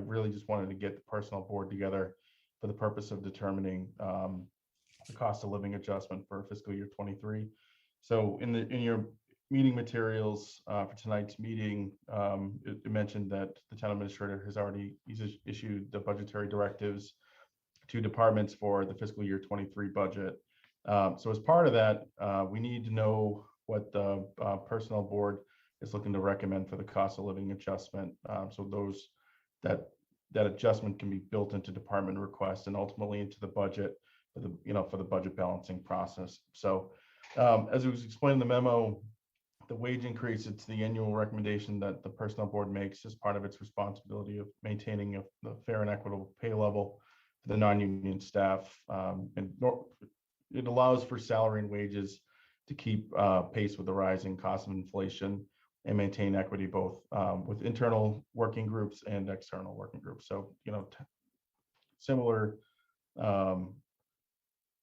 really just wanted to get the personnel board together for the purpose of determining the cost of living adjustment for fiscal year 23. So in your meeting materials for tonight's meeting, it mentioned that the town administrator has already issued the budgetary directives to departments for the fiscal year 23 budget. So as part of that, we need to know what the personnel board is looking to recommend for the cost of living adjustment. So those that adjustment can be built into department requests and ultimately into the budget for the budget balancing process. So as it was explained in the memo, the wage increase, it's the annual recommendation that the personnel board makes as part of its responsibility of maintaining a fair and equitable pay level for the non-union staff. It allows for salary and wages to keep pace with the rising cost of inflation and maintain equity both with internal working groups and external working groups. So, similar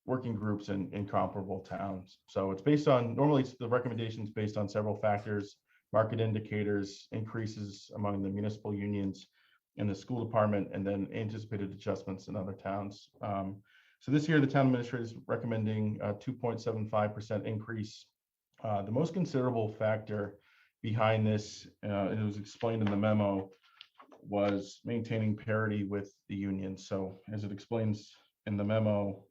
working groups in comparable towns. So it's based on, normally the recommendations based on several factors: market indicators, increases among the municipal unions and the school department, and then anticipated adjustments in other towns. So this year, the town administrator is recommending a 2.75% increase. The most considerable factor behind this, and it was explained in the memo, was maintaining parity with the union. So as it explains in the memo,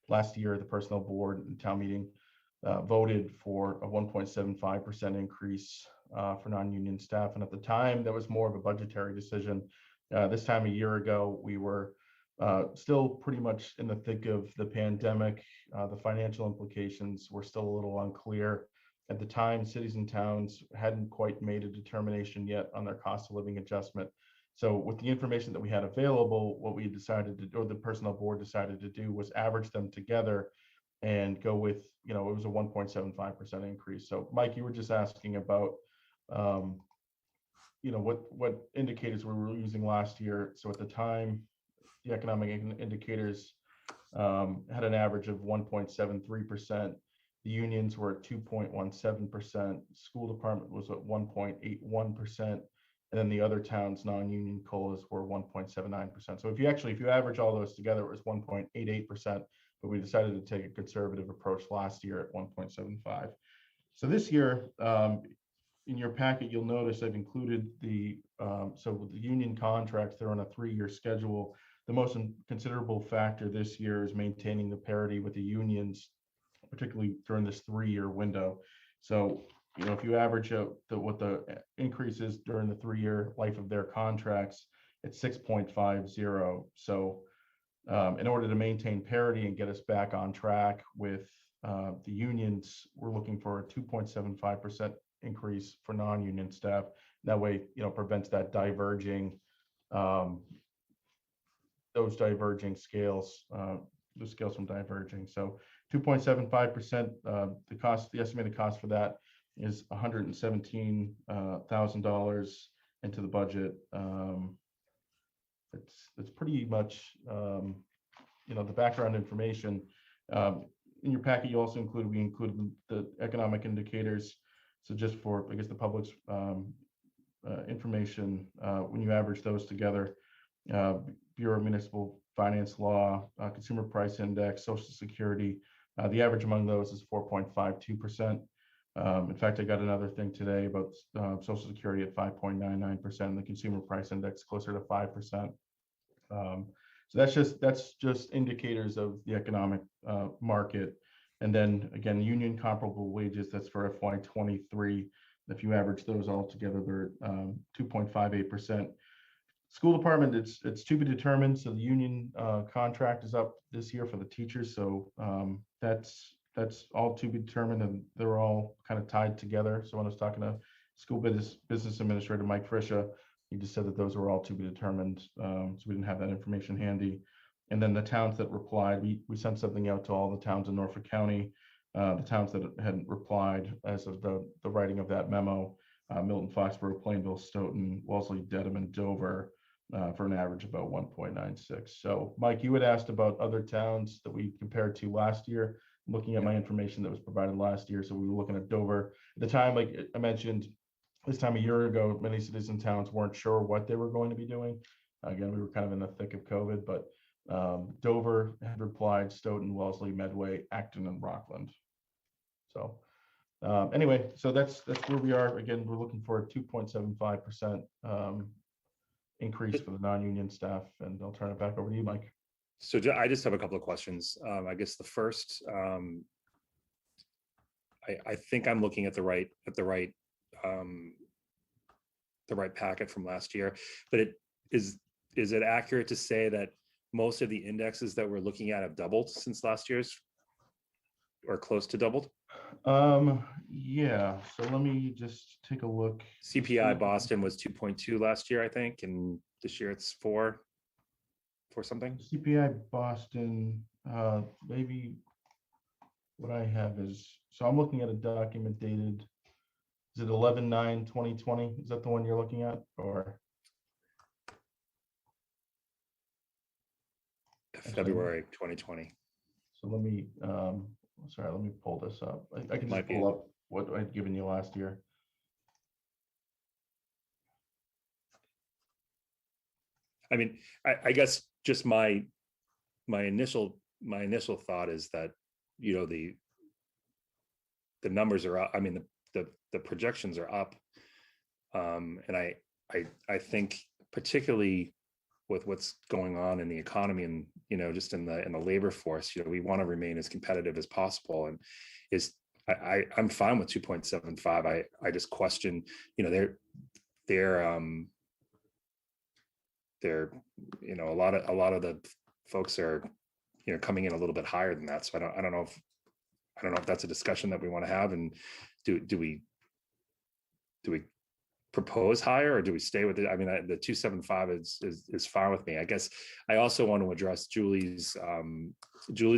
last year, the personnel board and town meeting voted for a 1.75% increase for non-union staff. And at the time, that was more of a budgetary decision. This time a year ago, we were still pretty much in the thick of the pandemic. The financial implications were still a little unclear. At the time, cities and towns hadn't quite made a determination yet on their cost of living adjustment. So with the information that we had available, what we decided to do, or the personnel board decided to do, was average them together and go with, it was a 1.75% increase. So Mike, you were just asking about, what indicators we were using last year. So at the time, the economic indicators had an average of 1.73%. The unions were at 2.17%. School department was at 1.81%. And then the other towns' non-union COLAs were 1.79%. So if you average all those together, it was 1.88%, but we decided to take a conservative approach last year at 1.75. So this year, in your packet, you'll notice I've included so with the union contracts, they're on a 3-year schedule. The most considerable factor this year is maintaining the parity with the unions, particularly during this 3-year window. So, if you average out what the increase is during the 3-year life of their contracts, it's 6.50. So in order to maintain parity and get us back on track with the unions, we're looking for a 2.75% increase for non-union staff. That way, prevents that those diverging scales, the scales from diverging. So 2.75%, the estimated cost for that is $117,000 into the budget. It's pretty much, the background information. In your packet, you also we included the economic indicators. So just for, I guess, the public's information, when you average those together, Bureau of Municipal Finance Law, Consumer Price Index, Social Security, the average among those is 4.52%. In fact, I got another thing today about Social Security at 5.99%, and the Consumer Price Index closer to 5%. So that's just indicators of the economic market. And then again, union comparable wages, that's for FY23. If you average those all together, they're 2.58%. School department, it's to be determined. So the union contract is up this year for the teachers. So that's all to be determined, and they're all kind of tied together. So when I was talking to school business administrator Mike Frisha, he just said that those were all to be determined. So we didn't have that information handy. And then the towns that replied, we sent something out to all the towns in Norfolk County. The towns that hadn't replied as of the writing of that memo: Milton, Foxborough, Plainville, Stoughton, Wellesley, Dedham, and Dover, for an average about 1.96. So Mike, you had asked about other towns that we compared to last year. Looking at my information that was provided last year, so we were looking at Dover at the time. Like I mentioned, this time a year ago, many cities and towns weren't sure what they were going to be doing. Again, we were kind of in the thick of COVID, but Dover had replied, Stoughton, Wellesley, Medway, Acton, and Rockland. So anyway, so that's where we are. Again, we're looking for a 2.75% increase for the non-union staff, and I'll turn it back over to you, Mike. So I just have a couple of questions. I guess the first, I think I'm looking at the right packet from last year, but is it accurate to say that most of the indexes that we're looking at have doubled since last year's, or close to doubled? Yeah, so let me just take a look. CPI Boston was 2.2 last year, I think, and this year it's 4 something. CPI Boston, maybe what I have is, so I'm looking at a document dated, is it 11/9/2020? Is that the one you're looking at, or? February 2020. So let me, sorry, let me pull this up. I can just pull up what I'd given you last year. I mean, I guess just my initial thought is that, you know, the numbers are up. I mean, the projections are up, and I think particularly with what's going on in the economy and, you know, just in the labor force, you know, we want to remain as competitive as possible. And I'm fine with 2.75. I just question, you know, they're you know, a lot of the folks are, you know, coming in a little bit higher than that. So I don't know if that's a discussion that we want to have, and do we propose higher, or do we stay with it? I mean, the 275 is fine with me. I guess I also want to address Julie's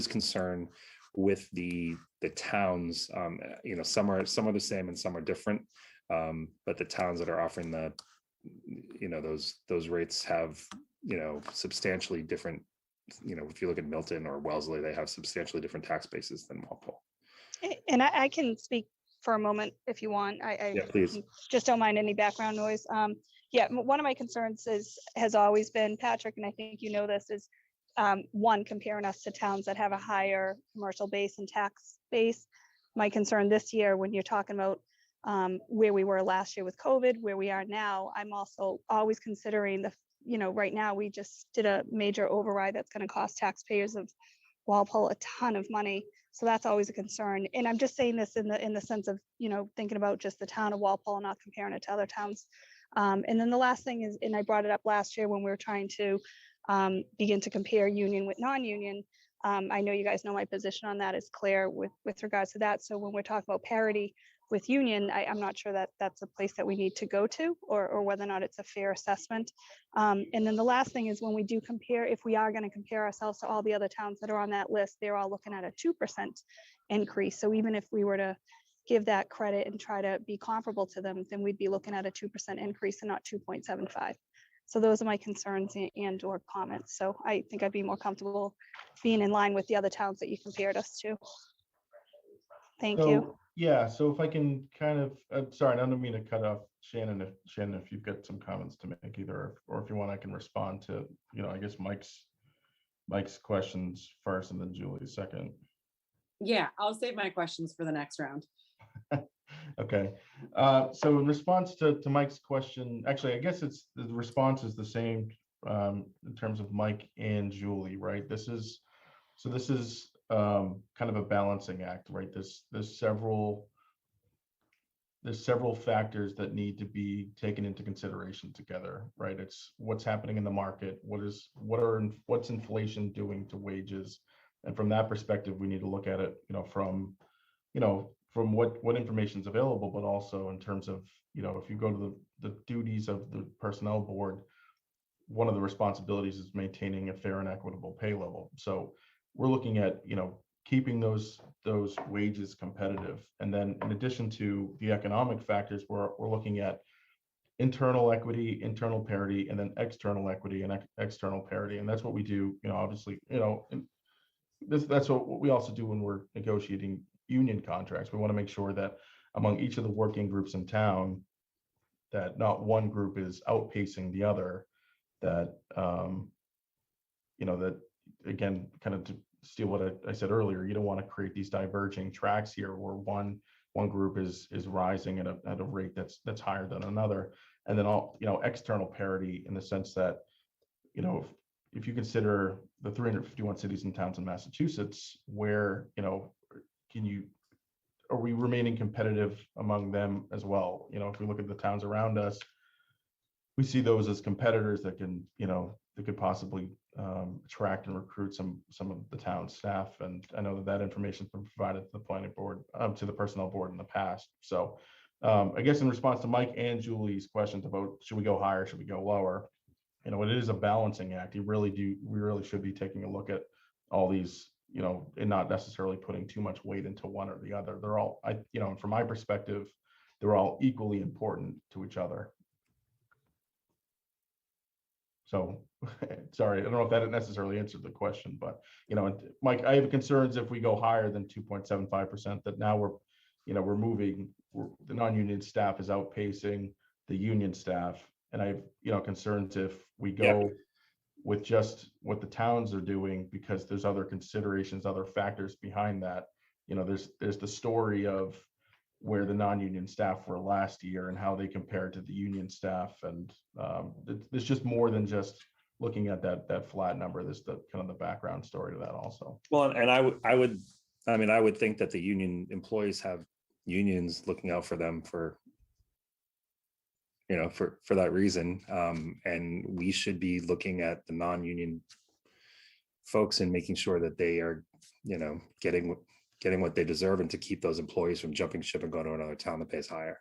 concern with the towns. You know, some are the same and some are different, but the towns that are offering the, you know, those rates have, you know, substantially different. You know, if you look at Milton or Wellesley, they have substantially different tax bases than Walpole. And I can speak for a moment if you want. Yeah, please. Just don't mind any background noise. Yeah, one of my concerns has always been, Patrick, and I think you know this, is one, comparing us to towns that have a higher commercial base and tax base. My concern this year, when you're talking about where we were last year with COVID, where we are now, I'm also always considering you know, right now we just did a major override that's going to cost taxpayers of Walpole a ton of money. So that's always a concern. And I'm just saying this in the sense of, you know, thinking about just the town of Walpole and not comparing it to other towns. And then the last thing is, and I brought it up last year when we were trying to begin to compare union with non-union. I know you guys know my position on that is clear with regards to that. So when we're talking about parity with union, I'm not sure that that's a place that we need to go to, or whether or not it's a fair assessment. And then the last thing is, when we do compare, if we are going to compare ourselves to all the other towns that are on that list, they're all looking at a 2% increase. So even if we were to give that credit and try to be comparable to them, then we'd be looking at a 2% increase and not 2.75. So those are my concerns and or comments. So I think I'd be more comfortable being in line with the other towns that you compared us to. Thank you. Yeah, so if I can kind of, sorry, I don't mean to cut off Shannon. If you've got some comments to make either, or if you want, I can respond to, you know, I guess Mike's questions first and then Julie's second. Yeah, I'll save my questions for the next round. Okay, so in response to Mike's question, actually, I guess the response is the same in terms of Mike and Julie, right? This is kind of a balancing act, right? There's several factors that need to be taken into consideration together, right? It's what's happening in the market, what's inflation doing to wages, and from that perspective, we need to look at it, from what information is available, but also in terms of, if you go to the duties of the personnel board, one of the responsibilities is maintaining a fair and equitable pay level. So we're looking at, keeping those wages competitive. And then in addition to the economic factors, we're looking at internal equity, internal parity, and then external equity and external parity. And that's what we do, obviously, that's what we also do when we're negotiating union contracts. We want to make sure that among each of the working groups in town, that not one group is outpacing the other, that, that again, kind of to steal what I said earlier, you don't want to create these diverging tracks here where one group is rising at a rate that's higher than another. And then external parity in the sense that, if you consider the 351 cities and towns in Massachusetts, where, are we remaining competitive among them as well? If we look at the towns around us, we see those as competitors that can, that could possibly attract and recruit some of the town staff. And I know that information has been provided to the planning board, to the personnel board in the past. So I guess in response to Mike and Julie's questions about should we go higher, should we go lower, it is a balancing act. We really should be taking a look at all these, and not necessarily putting too much weight into one or the other. They're all, from my perspective, they're all equally important to each other. So, sorry, I don't know if that necessarily answered the question, but, Mike, I have concerns if we go higher than 2.75%, that now we're moving, the non-union staff is outpacing the union staff. And I have, concerns if we go with just what the towns are doing, because there's other considerations, other factors behind that. There's the story of where the non-union staff were last year and how they compared to the union staff. And there's just more than just looking at that flat number. There's the kind of the background story to that also. Well, and I would think that the union employees have unions looking out for them for that reason. And we should be looking at the non-union folks and making sure that they are, getting what they deserve, and to keep those employees from jumping ship and going to another town that pays higher.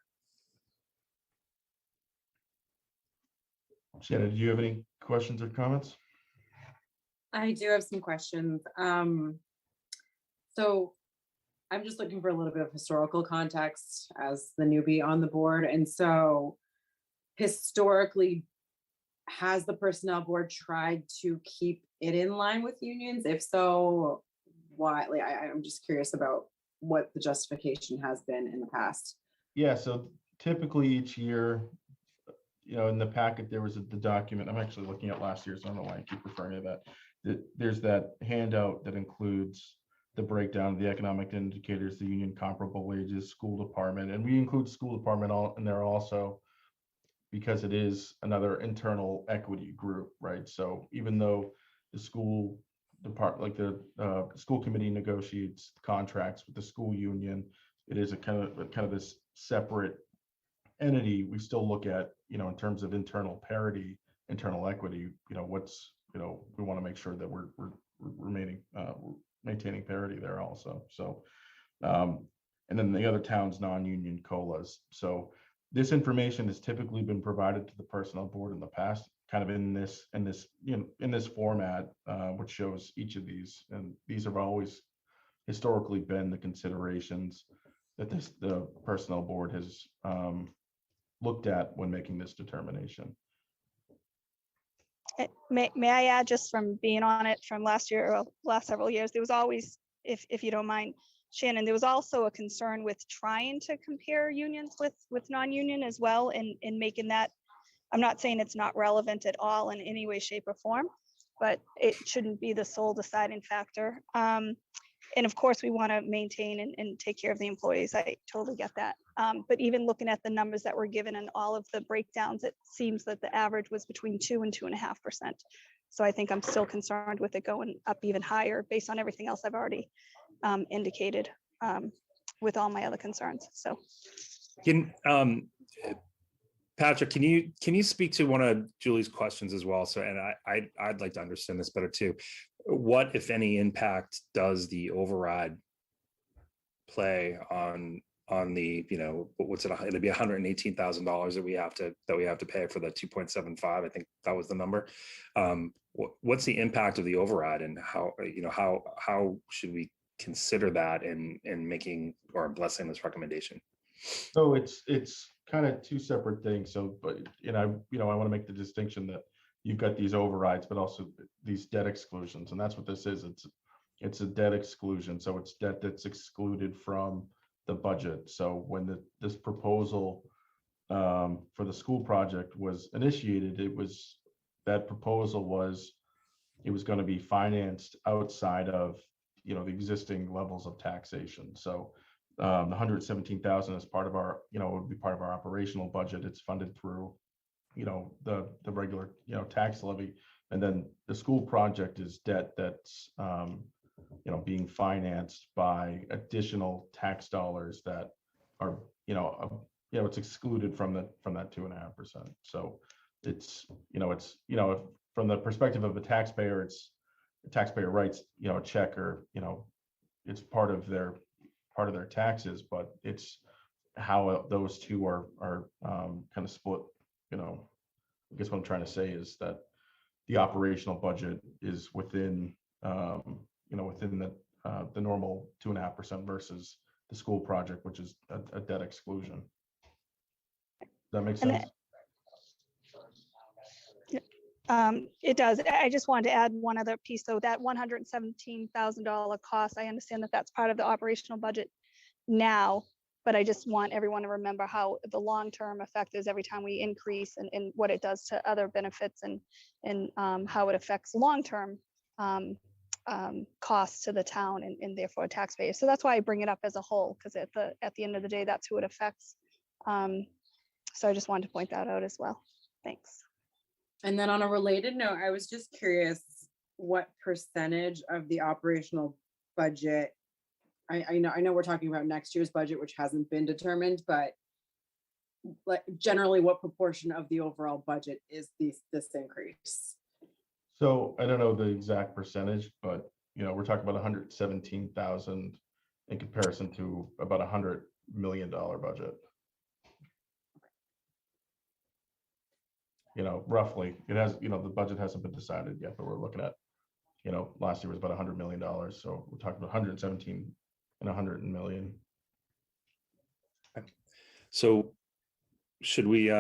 Shannon, do you have any questions or comments? I do have some questions. So I'm just looking for a little bit of historical context as the newbie on the board. And so historically, has the personnel board tried to keep it in line with unions? If so, why? Like, I'm just curious about what the justification has been in the past. Yeah, so typically each year, in the packet, there was the document. I'm actually looking at last year, so I don't know why I keep referring to that. There's that handout that includes the breakdown of the economic indicators, the union comparable wages, school department, and we include school department in there also, because it is another internal equity group, right? So even though the school department, like the school committee negotiates contracts with the school union, it is a kind of this separate entity. We still look at, in terms of internal parity, internal equity, we want to make sure that we're maintaining parity there also. So, and then the other towns, non-union COLAs. So this information has typically been provided to the personnel board in the past, kind of in this format, which shows each of these, and these have always historically been the considerations that the personnel board has looked at when making this determination. May I add, just from being on it from last year or last several years, there was always, if you don't mind, Shannon, there was also a concern with trying to compare unions with non-union as well, and making that, I'm not saying it's not relevant at all in any way, shape, or form, but it shouldn't be the sole deciding factor. And of course, we want to maintain and take care of the employees. I totally get that. But even looking at the numbers that were given and all of the breakdowns, it seems that the average was between 2 and 2.5%. So I think I'm still concerned with it going up even higher based on everything else I've already indicated with all my other concerns. So, Patrick, can you speak to one of Julie's questions as well? So, and I'd like to understand this better too. What, if any, impact does the override play on the, what's it? It'll be $118,000 that we have to pay for the 2.75. I think that was the number. What's the impact of the override, and how should we consider that in making or blessing this recommendation? So it's kind of two separate things. So, but I want to make the distinction that you've got these overrides, but also these debt exclusions, and that's what this is. It's a debt exclusion. So it's debt that's excluded from the budget. So when this proposal for the school project was initiated, that proposal was, it was going to be financed outside of, the existing levels of taxation. So the 117,000 is part of our, would be part of our operational budget. It's funded through, the regular, tax levy. And then the school project is debt that's, being financed by additional tax dollars that are, it's excluded from that 2.5%. So it's, from the perspective of the taxpayer, the taxpayer writes, a check, or, it's part of their taxes, but it's how those two are kind of split. I guess what I'm trying to say is that the operational budget is within, within the normal 2.5% versus the school project, which is a debt exclusion. Does that make And sense? It does. I just wanted to add one other piece. So that $117,000 cost, I understand that that's part of the operational budget now, but I just want everyone to remember how the long-term effect is every time we increase, and what it does to other benefits, and how it affects long-term costs to the town, and therefore taxpayers. So that's why I bring it up as a whole, because at the end of the day, that's who it affects. So I just wanted to point that out as well. Thanks. And then on a related note, I was just curious what percentage of the operational budget, I know we're talking about next year's budget, which hasn't been determined, but like generally what proportion of the overall budget is this increase? So I don't know the exact percentage, but we're talking about 117,000 in comparison to about $100 million budget. Roughly, it has, the budget hasn't been decided yet, but we're looking at, last year was about $100 million. So we're talking about 117 and 100 million. So should we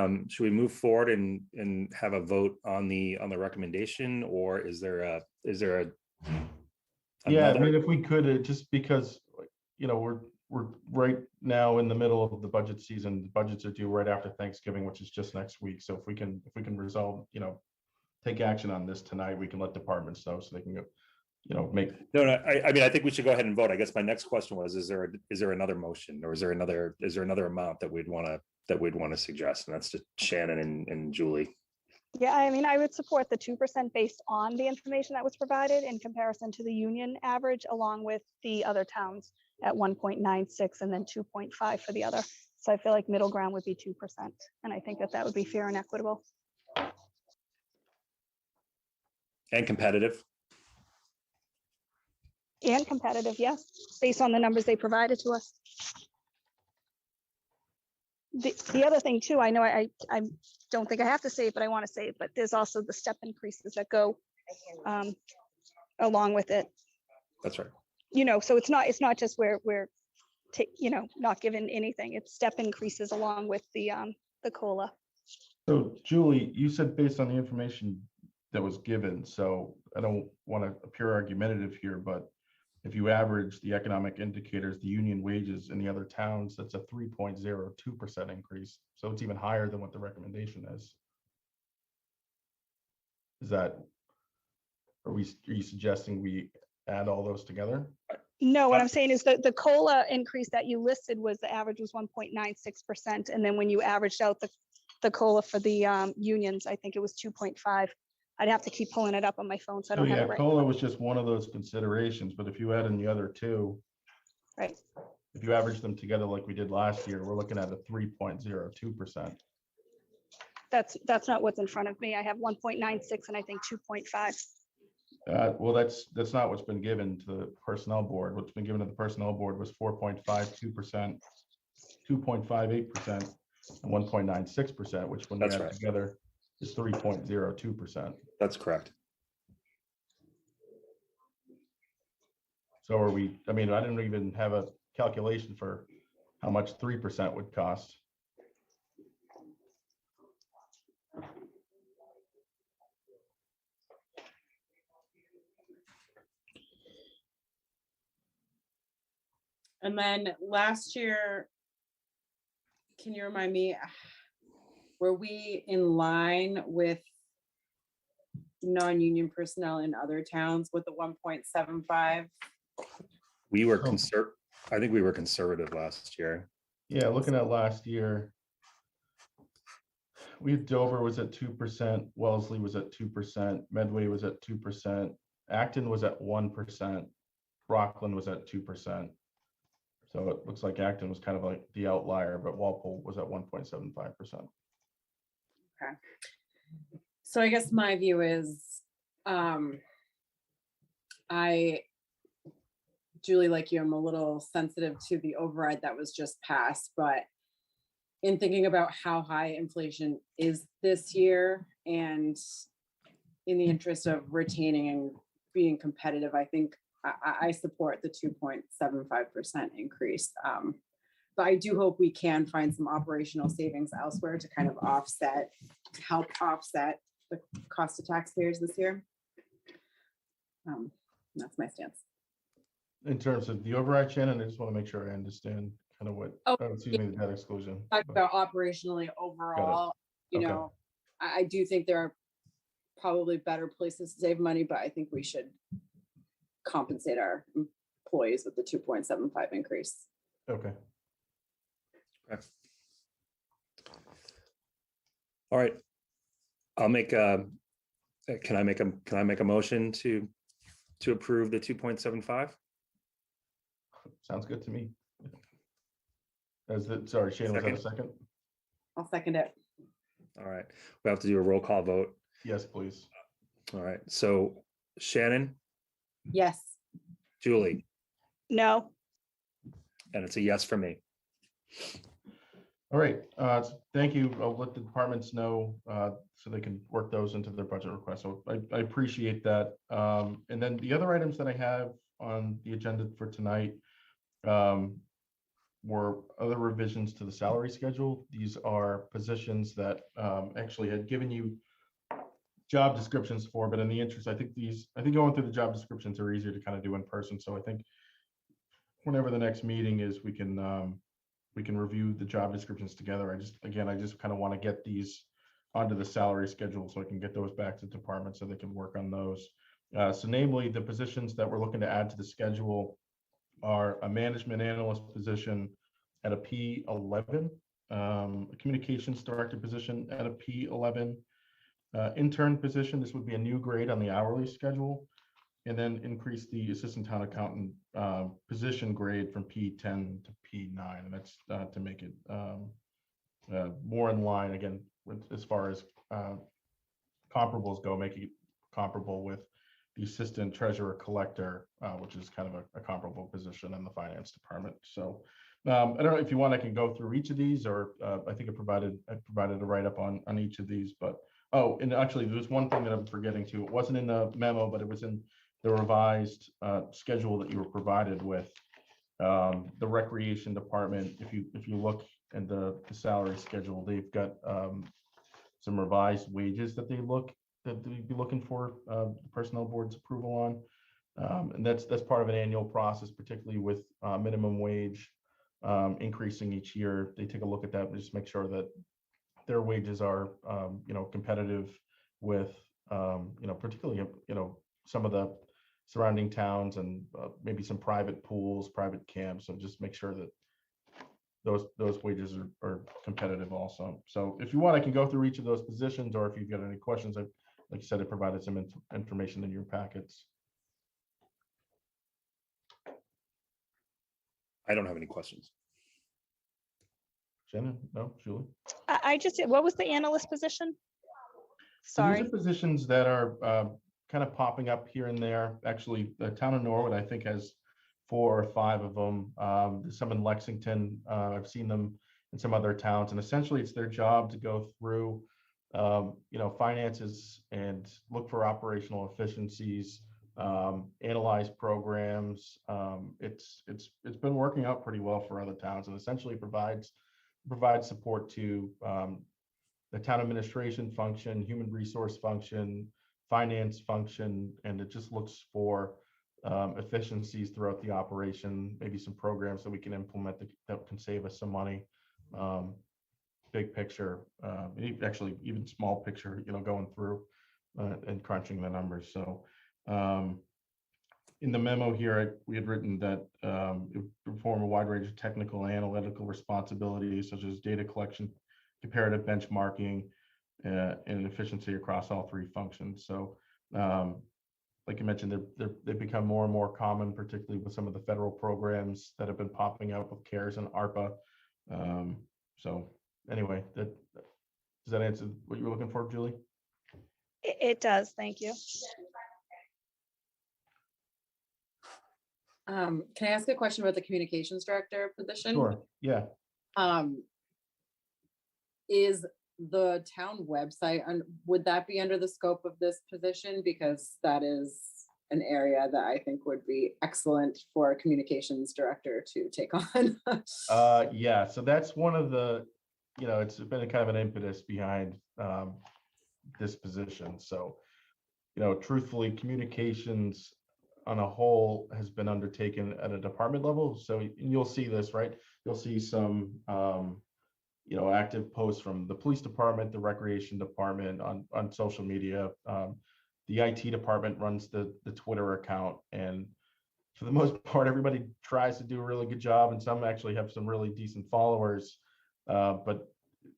move forward and have a vote on the recommendation, or is there a Yeah, I mean, if we could, just because, we're right now in the middle of the budget season. The budgets are due right after Thanksgiving, which is just next week. So if we can resolve, take action on this tonight, we can let departments know so they can go, make. No, I mean, I think we should go ahead and vote. I guess my next question was, is there another motion, or is there another amount that we'd want to suggest? And that's to Shannon and Julie. Yeah, I mean, I would support the 2% based on the information that was provided in comparison to the union average, along with the other towns at 1.96 and then 2.5 for the other. So I feel like middle ground would be 2%. And I think that would be fair and equitable. And competitive. And competitive, yes, based on the numbers they provided to us. The other thing too, I know I don't think I have to say it, but I want to say it, but there's also the step increases that go along with it. That's right. So it's not just we're not given anything. It's step increases along with the COLA. So Julie, you said based on the information that was given. So I don't want to appear argumentative here, but if you average the economic indicators, the union wages in the other towns, that's a 3.02% increase. So it's even higher than what the recommendation is. Are you suggesting we add all those together? No, what I'm saying is that the COLA increase that you listed was the average was 1.96%. And then when you averaged out the COLA for the unions, I think it was 2.5. I'd have to keep pulling it up on my phone, so I don't have it right. COLA was just one of those considerations, but if you add in the other two, right, if you average them together like we did last year, we're looking at a 3.02%. That's not what's in front of me. I have 1.96 and I think 2.5. Well, that's not what's been given to the personnel board. What's been given to the personnel board was 4.52%, 2.58%, and 1.96%, which when That's we add right. together is 3.02%. That's correct. So are we, I mean, I didn't even have a calculation for how much 3% would cost. And then last year, can you remind me were we in line with non-union personnel in other towns with the 1.75? We were So- I think we were conservative last year. Yeah, looking at last year, we had Dover was at 2%, Wellesley was at 2%, Medway was at 2%, Acton was at 1%, Rockland was at 2%. So it looks like Acton was kind of like the outlier, but Walpole was at 1.75%. Okay. So I guess my view is, Julie, like you, I'm a little sensitive to the override that was just passed, but in thinking about how high inflation is this year and in the interest of retaining and being competitive, I think I support the 2.75% increase. But I do hope we can find some operational savings elsewhere to kind of help offset the cost of taxpayers this year. That's my stance. In terms of the override, Shannon, I just want to make sure I understand kind of what, excuse me, the debt exclusion. Talk about operationally overall, you Okay. know, I do think there are probably better places to save money, but I think we should compensate our employees with the 2.75 increase. Okay. All right. I'll make can I make a motion to approve the 2.75? Sounds good to me. Sorry, Shannon, was that a second? I'll second it. All right. We have to do a roll call vote. Yes, please. All right. So Shannon, Yes. Julie, No, and it's a yes for me. All right, thank you. I'll let the departments know so they can work those into their budget requests. So I appreciate that. And then the other items that I have on the agenda for tonight were other revisions to the salary schedule. These are positions that actually had given you job descriptions for, but in the interest, I think going through the job descriptions are easier to kind of do in person. So I think whenever the next meeting is, we can review the job descriptions together. I just kind of want to get these onto the salary schedule so I can get those back to the department so they can work on those. So namely, the positions that we're looking to add to the schedule are a management analyst position at a P11, a communications director position at a P11, intern position. This would be a new grade on the hourly schedule, and then increase the assistant town accountant position grade from P10 to P9, and that's to make it more in line again as far as comparables go, making it comparable with the assistant treasurer collector, which is kind of a comparable position in the finance department. So I don't know if you want, I can go through each of these, or I think I provided a write-up on each of these. But and actually there's one thing that I'm forgetting too. It wasn't in the memo, but it was in the revised schedule that you were provided with. The recreation department, if you look at the salary schedule, they've got some revised wages that they'd be looking for the personnel board's approval on. And that's part of an annual process, particularly with minimum wage increasing each year. They take a look at that and just make sure that their wages are competitive with particularly some of the surrounding towns and maybe some private pools, private camps, and just make sure that those wages are competitive also. So if you want, I can go through each of those positions, or if you've got any questions, like I said, I provided some information in your packets. I don't have any questions. Shannon, no, Julie? what was the analyst position? So these Sorry. are positions that are kind of popping up here and there. Actually, the town of Norwood, I think, has 4 or 5 of them. There's some in Lexington. I've seen them in some other towns, and essentially it's their job to go through finances and look for operational efficiencies, analyze programs. It's been working out pretty well for other towns, and essentially provides support to the town administration function, human resource function, finance function, and it just looks for efficiencies throughout the operation, maybe some programs that we can implement that can save us some money. big picture, actually even small picture, going through and crunching the numbers. So in the memo here, we had written that it would perform a wide range of technical and analytical responsibilities, such as data collection, comparative benchmarking, and efficiency across all three functions. So like you mentioned, they've become more and more common, particularly with some of the federal programs that have been popping up with CARES and ARPA. So anyway, does that answer what you were looking for, Julie? It does, thank you. Can I ask a question about the communications director position? Sure, yeah. Is the town website, and would that be under the scope of this position? Because that is an area that I think would be excellent for a communications director to take on. Yeah, so that's one of the, it's been a kind of an impetus behind this position. So, truthfully, communications on a whole has been undertaken at a department level. So you'll see this, right? You'll see some, active posts from the police department, the recreation department on social media. The IT department runs the Twitter account, and for the most part, everybody tries to do a really good job, and some actually have some really decent followers. But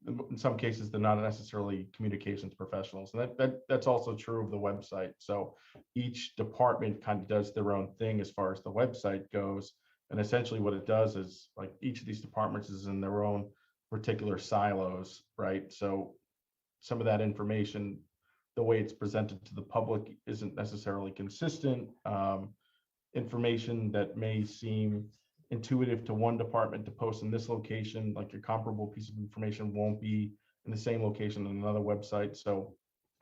in some cases, they're not necessarily communications professionals, and that's also true of the website. So each department kind of does their own thing as far as the website goes, and essentially what it does is, like, each of these departments is in their own particular silos, right? So some of that information, the way it's presented to the public, isn't necessarily consistent. Information that may seem intuitive to one department to post in this location, like your comparable piece of information, won't be in the same location on another website. So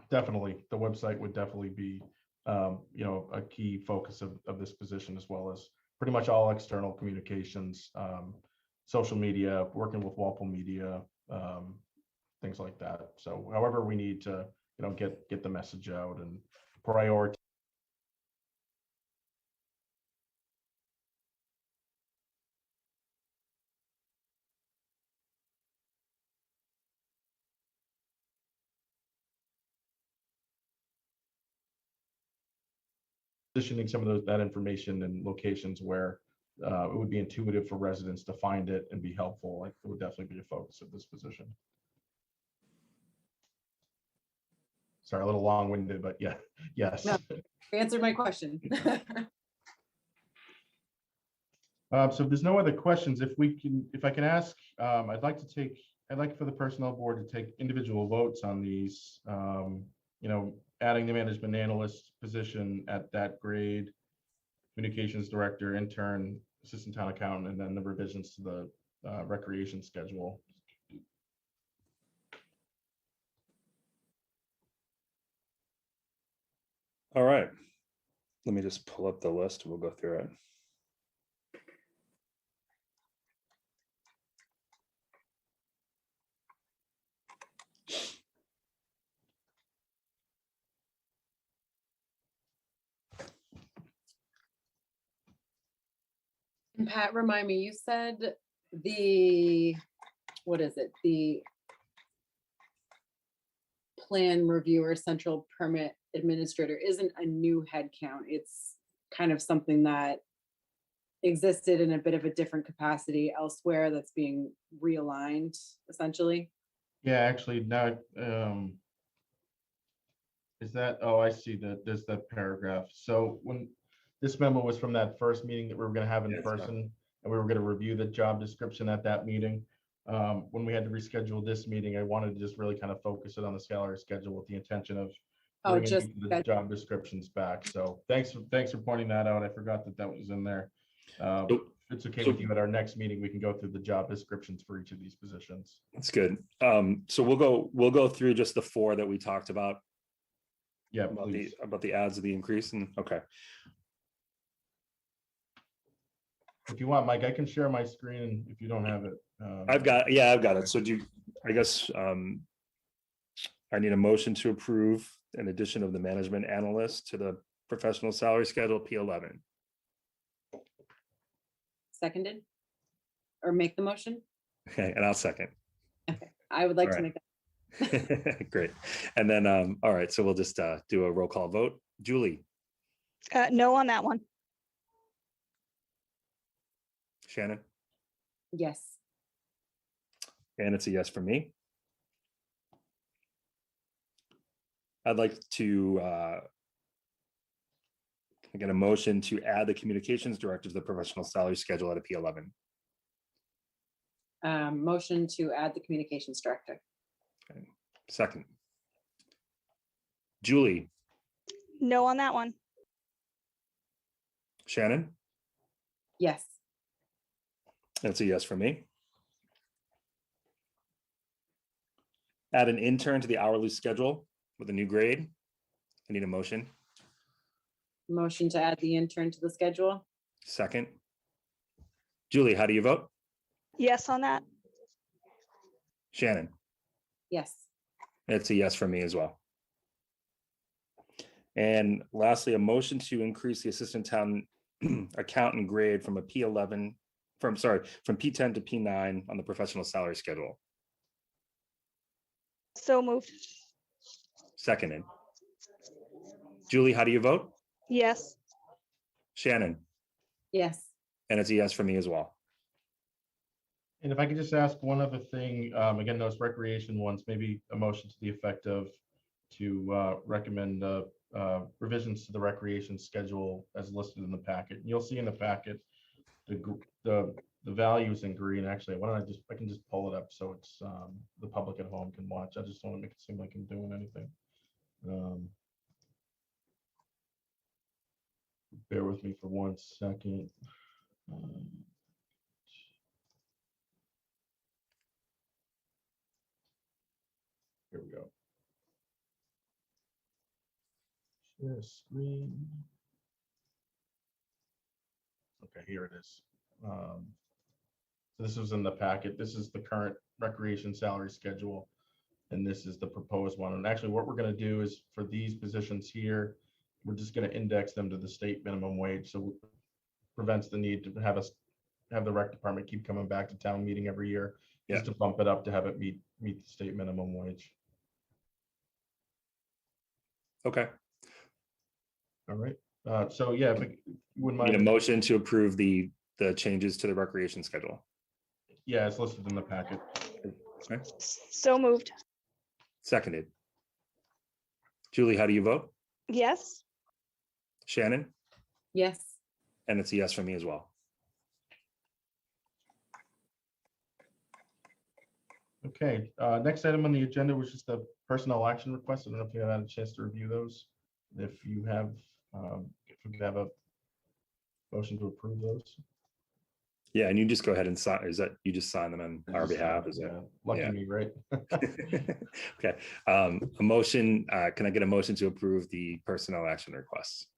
definitely, the website would definitely be, a key focus of this position, as well as pretty much all external communications, social media, working with Walpole Media, things like that. So however we need to, get the message out and prioritize. Positioning some of that information in locations where it would be intuitive for residents to find it and be helpful. Like, it would definitely be a focus of this position. Sorry, a little long-winded, but yeah, yes. No, answered my question. So if there's no other questions, if I can ask, I'd like for the personnel board to take individual votes on these. Adding the management analyst position at that grade, communications director, intern, assistant town accountant, and then the revisions to the recreation schedule. All right. Let me just pull up the list. We'll go through it. And Pat, remind me, you said what is it? The plan reviewer, central permit administrator isn't a new headcount. It's kind of something that existed in a bit of a different capacity elsewhere that's being realigned, essentially. Yeah, actually, now, is that, oh, I see that there's that paragraph. So when this memo was from that first meeting that we were going to have in person, and we were going to review the job description at that meeting. When we had to reschedule this meeting, I wanted to just really kind of focus it on the salary schedule with the intention of bringing the job descriptions back. So thanks for pointing that out. I forgot that was in there. If it's okay with you, at our next meeting, we can go through the job descriptions for each of these positions. That's good. So we'll go through just the four that we talked about. Yeah, about the adds of the increase. And okay. If you want, Mike, I can share my screen if you don't have it. I've got it. So I guess I need a motion to approve an addition of the management analyst to the professional salary schedule P11. Seconded, or make the motion? Okay, and I'll second. Okay. I would like All to right. make that. Great. And then, all right, so we'll just do a roll call vote. Julie, No on that one. Shannon, Yes. and it's a yes for me. I'd like to get a motion to add the communications director to the professional salary schedule at a P11. Motion to add the communications director. Okay. Second. Julie, No on that one. Shannon, Yes. that's a yes for me. Add an intern to the hourly schedule with a new grade. I need a motion. Motion to add the intern to the schedule. Second. Julie, how do you vote? Yes on that. Shannon, Yes. it's a yes for me as well. And lastly, a motion to increase the assistant town accountant grade from a P11, from P10 to P9 on the professional salary schedule. So moved. Seconded. Julie, how do you vote? Yes. Shannon, Yes. and it's a yes for me as well. And if I could just ask one other thing, again, those recreation ones, maybe a motion to the effect of to recommend revisions to the recreation schedule as listed in the packet. And you'll see in the packet the values in green. Actually, why don't I can just pull it up so it's the public at home can watch. I just don't want to make it seem like I'm doing anything. Bear with me for 1 second. Here we go. Share screen. Okay, here it is. So this was in the packet. This is the current recreation salary schedule, and this is the proposed one. And actually, what we're going to do is for these positions here, we're just going to index them to the state minimum wage, so it prevents the need to have the rec department keep coming back to town meeting every year just to bump it up to have it meet the state minimum wage. Okay. All right. So yeah, if you wouldn't Need a mind. motion to approve the changes to the recreation schedule. Yeah, it's listed in the packet. Okay. So moved. Seconded. Julie, how do you vote? Yes. Shannon, Yes. and it's a yes for me as well. Okay, next item on the agenda was just the personnel action request. I don't know if you had a chance to review those. If you have, if we could have a motion to approve those. Yeah, and you just go ahead and sign. Is that you just sign them on our behalf? Is Yeah, lucky yeah. me, right? it? Okay. A motion. Can I get a motion to approve the personnel action requests?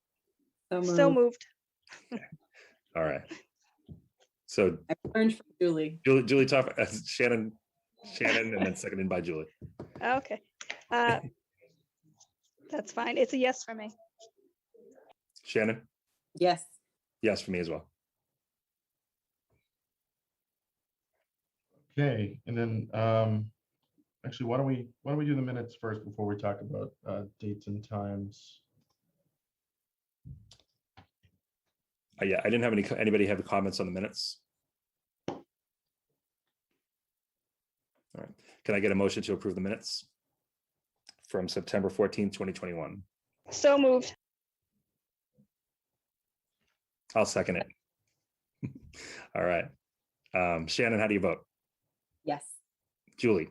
So moved. All right. So I learned from Julie. Julie, talk. Shannon, and then seconded by Julie. Okay. That's fine. It's a yes for me. Shannon, Yes. yes for me as well. Okay, and then actually, why don't we do the minutes first before we talk about dates and times? Yeah, I didn't have anybody have comments on the minutes. All right. Can I get a motion to approve the minutes from September 14th, 2021? So moved. I'll second it. All right. Shannon, how do you vote? Yes. Julie,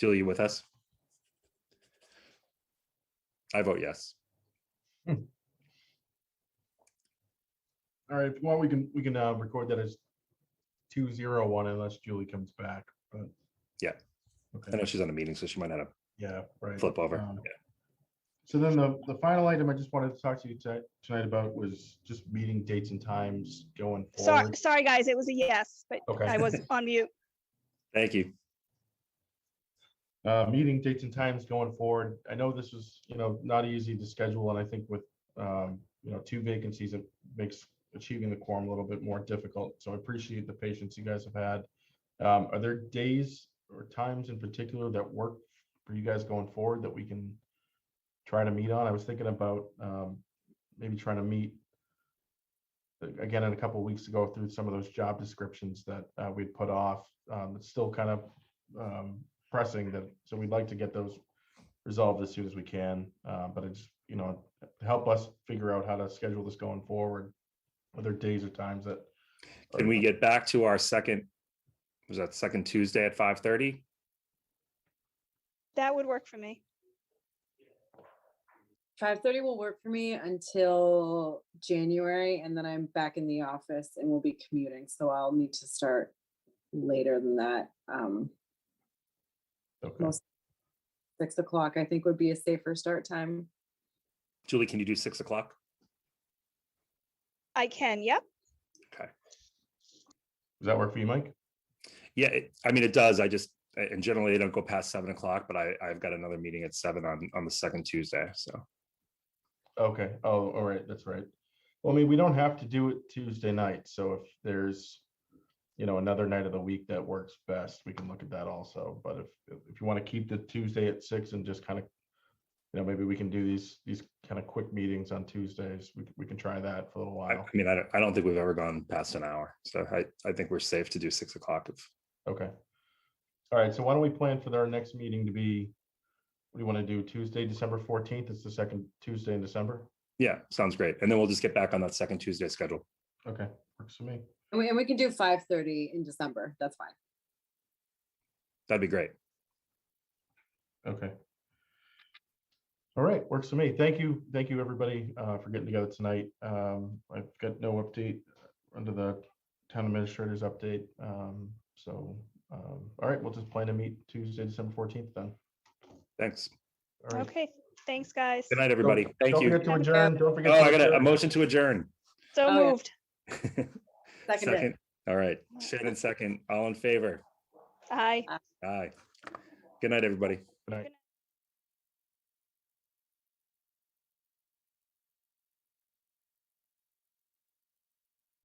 you with us? I vote yes. All right, if you want, we can record that as 201 unless Julie comes back. But Yeah. okay. I know she's on a meeting, so she might not have Yeah, right. flip over. Yeah. So then the final item I just wanted to talk to you tonight about was just meeting dates and times going forward. Sorry, guys. It was a yes, but Okay. I was on mute. Thank you. Meeting dates and times going forward. I know this was, not easy to schedule, and I think with, 2 vacancies, it makes achieving the quorum a little bit more difficult. So I appreciate the patience you guys have had. Are there days or times in particular that work for you guys going forward that we can try to meet on? I was thinking about maybe trying to meet again in a couple of weeks to go through some of those job descriptions that we'd put off. It's still kind of pressing that, so we'd like to get those resolved as soon as we can. But it's, you know, to help us figure out how to schedule this going forward. Are there days or times that Can we get back to our second, was that second Tuesday at 5:30? That would work for me. 5:30 will work for me until January, and then I'm back in the office and we'll be commuting, so I'll need to start later than that. Okay. Most 6 o'clock, I think, would be a safer start time. Julie, can you do 6 o'clock? I can, yep. Okay. Does that work for you, Mike? Yeah, I mean, it does. And generally I don't go past 7 o'clock, but I've got another meeting at 7 on the second Tuesday. So Okay. Oh, all right. That's right. Well, I mean, we don't have to do it Tuesday night. So if there's, you know, another night of the week that works best, we can look at that also. But if you want to keep the Tuesday at 6 and just kind of, you know, maybe we can do these kind of quick meetings on Tuesdays. We can try that for a little I while. mean, I don't think we've ever gone past an hour. So I think we're safe to do 6 o'clock. Okay. All right. So why don't we plan for our next meeting to be, what do you want to do? Tuesday, December 14th? It's the second Tuesday in December. Yeah, sounds great. And then we'll just get back on that second Tuesday schedule. Okay. Works for me. And we can do 5:30 in December. That's fine. That'd be great. Okay. All right, works for me. Thank you, everybody, for getting together tonight. I've got no update under the town administrator's update. All right, we'll just plan to meet Tuesday, December 14th then. Thanks. All right. Okay, thanks, guys. Good night, everybody. Thank Don't you. forget to adjourn. Don't forget. Oh, to I got a adjourn. motion to adjourn. So Oh, yeah. moved. Second. All right. Shannon second. All in favor? Aye. Aye. Good night, everybody. Good night.